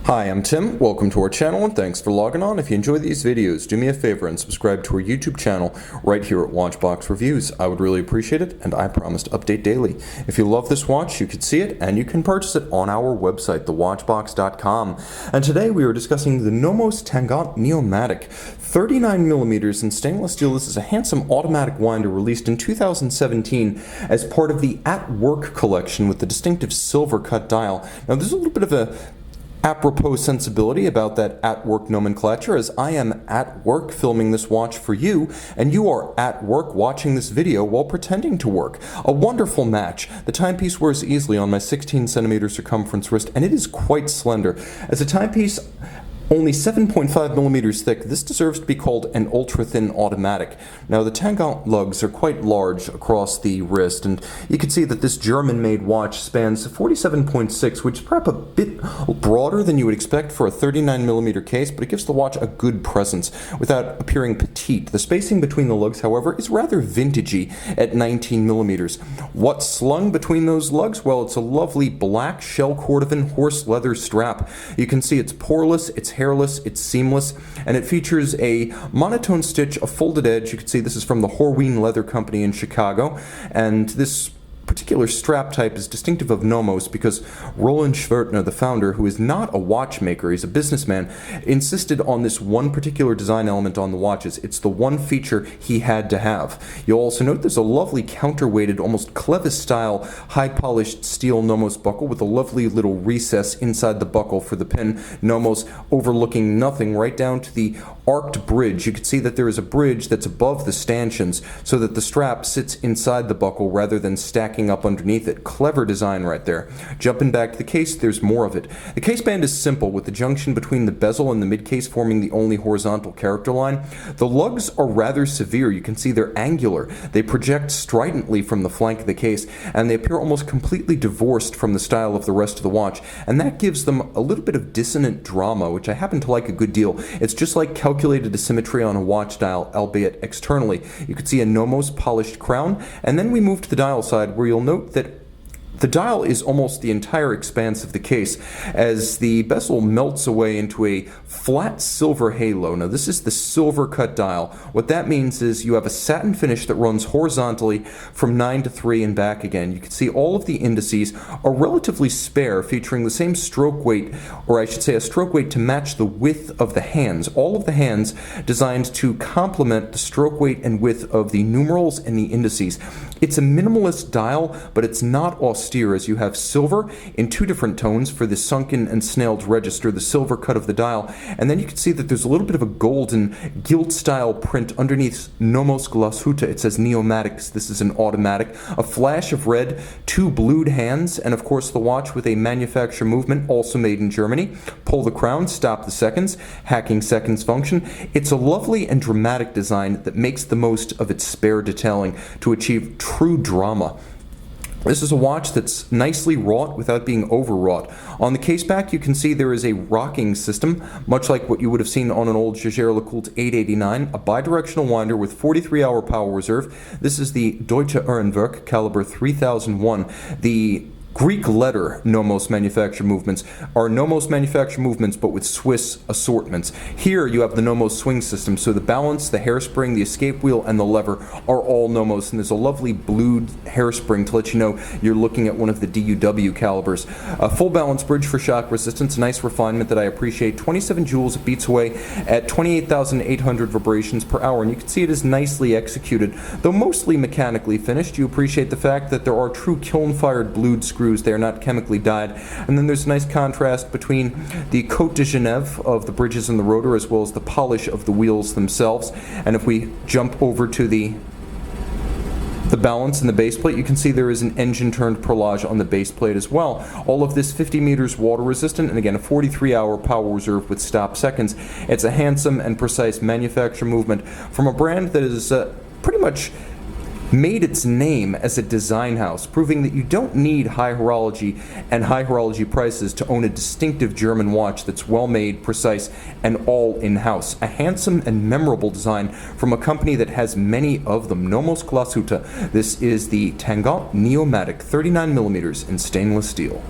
Hi, I'm Tim. Welcome to our channel and thanks for logging on. If you enjoy these videos, do me a favor and subscribe to our YouTube channel right here at Watchbox Reviews. I would really appreciate it, and I promise to update daily. If you love this watch, you can see it and you can purchase it on our website, thewatchbox.com. And today we are discussing the Nomos Tangente Neomatik, 39mm in stainless steel. This is a handsome automatic winder released in 2017 as part of the At Work collection with the distinctive Silvercut dial. Now there's a little bit of a apropos sensibility about that at work nomenclature, as I am at work filming this watch for you and you are at work watching this video while pretending to work. A wonderful match. The timepiece wears easily on my 16cm circumference wrist, and it is quite slender. As a timepiece only 7.5mm thick, this deserves to be called an ultra-thin automatic. Now the Tangente lugs are quite large across the wrist, and you can see that this German-made watch spans 47.6, which is perhaps a bit broader than you would expect for a 39mm case, but it gives the watch a good presence without appearing petite. The spacing between the lugs, however, is rather vintagey at 19mm. What's slung between those lugs? Well, it's a lovely black shell cordovan horse leather strap. You can see it's poreless, it's hairless, it's seamless, and it features a monotone stitch, a folded edge. You can see this is from the Horween Leather Company in Chicago, and this particular strap type is distinctive of Nomos because Roland Schwertner, the founder, who is not a watchmaker, he's a businessman, insisted on this one particular design element on the watches. It's the one feature he had to have. You'll also note there's a lovely counterweighted, almost Clevis style, high polished steel Nomos buckle with a lovely little recess inside the buckle for the pin. Nomos overlooking nothing right down to the arced bridge. You can see that there is a bridge that's above the stanchions so that the strap sits inside the buckle rather than stacking up underneath it. Clever design right there. Jumping back to the case, there's more of it. The case band is simple, with the junction between the bezel and the mid-case forming the only horizontal character line. The lugs are rather severe. You can see they're angular. They project stridently from the flank of the case, and they appear almost completely divorced from the style of the rest of the watch, and that gives them a little bit of dissonant drama, which I happen to like a good deal. It's just like calculated asymmetry on a watch dial, albeit externally. You can see a Nomos polished crown, and then we move to the dial side, where you'll note that the dial is almost the entire expanse of the case as the bezel melts away into a flat silver halo. Now this is the Silvercut dial. What that means is you have a satin finish that runs horizontally from 9 to 3 and back again. You can see all of the indices are relatively spare, featuring the same stroke weight, or I should say a stroke weight to match the width of the hands. All of the hands designed to complement the stroke weight and width of the numerals and the indices. It's a minimalist dial, but it's not austere, as you have silver in two different tones for the sunken and snailed register, the silver cut of the dial, and then you can see that there's a little bit of a golden gilt style print underneath Nomos Glashütte. It says Neomatics. This is an automatic. A flash of red, two blued hands, and of course the watch with a manufacture movement, also made in Germany. Pull the crown, stop the seconds, hacking seconds function. It's a lovely and dramatic design that makes the most of its spare detailing to achieve true drama. This is a watch that's nicely wrought without being overwrought. On the case back, you can see there is a rocking system, much like what you would have seen on an old Jaeger-LeCoultre 889, a bidirectional winder with 43-hour power reserve. This is the Deutsche Uhrenwerk caliber 3001. The Greek letter Nomos manufacture movements are Nomos manufacture movements, but with Swiss assortments. Here you have the Nomos swing system, so the balance, the hairspring, the escape wheel, and the lever are all Nomos, and there's a lovely blued hairspring to let you know you're looking at one of the DUW calibers. A full balance bridge for shock resistance, a nice refinement that I appreciate. 27 joules, it beats away at 28,800 vibrations per hour, and you can see it is nicely executed. Though mostly mechanically finished, you appreciate the fact that there are true kiln-fired blued screws. They are not chemically dyed. And then there's a nice contrast between the Côte de Genève of the bridges and the rotor, as well as the polish of the wheels themselves. And if we jump over to the balance and the base plate, you can see there is an engine-turned perlage on the base plate as well. All of this 50 meters water resistant, and again a 43-hour power reserve with stop seconds. It's a handsome and precise manufacture movement from a brand that is pretty much made its name as a design house, proving that you don't need high horology and high horology prices to own a distinctive German watch that's well made, precise, and all in-house. A handsome and memorable design from a company that has many of them, Nomos Glashütte. This is the Tangente Neomatik 39mm in stainless steel.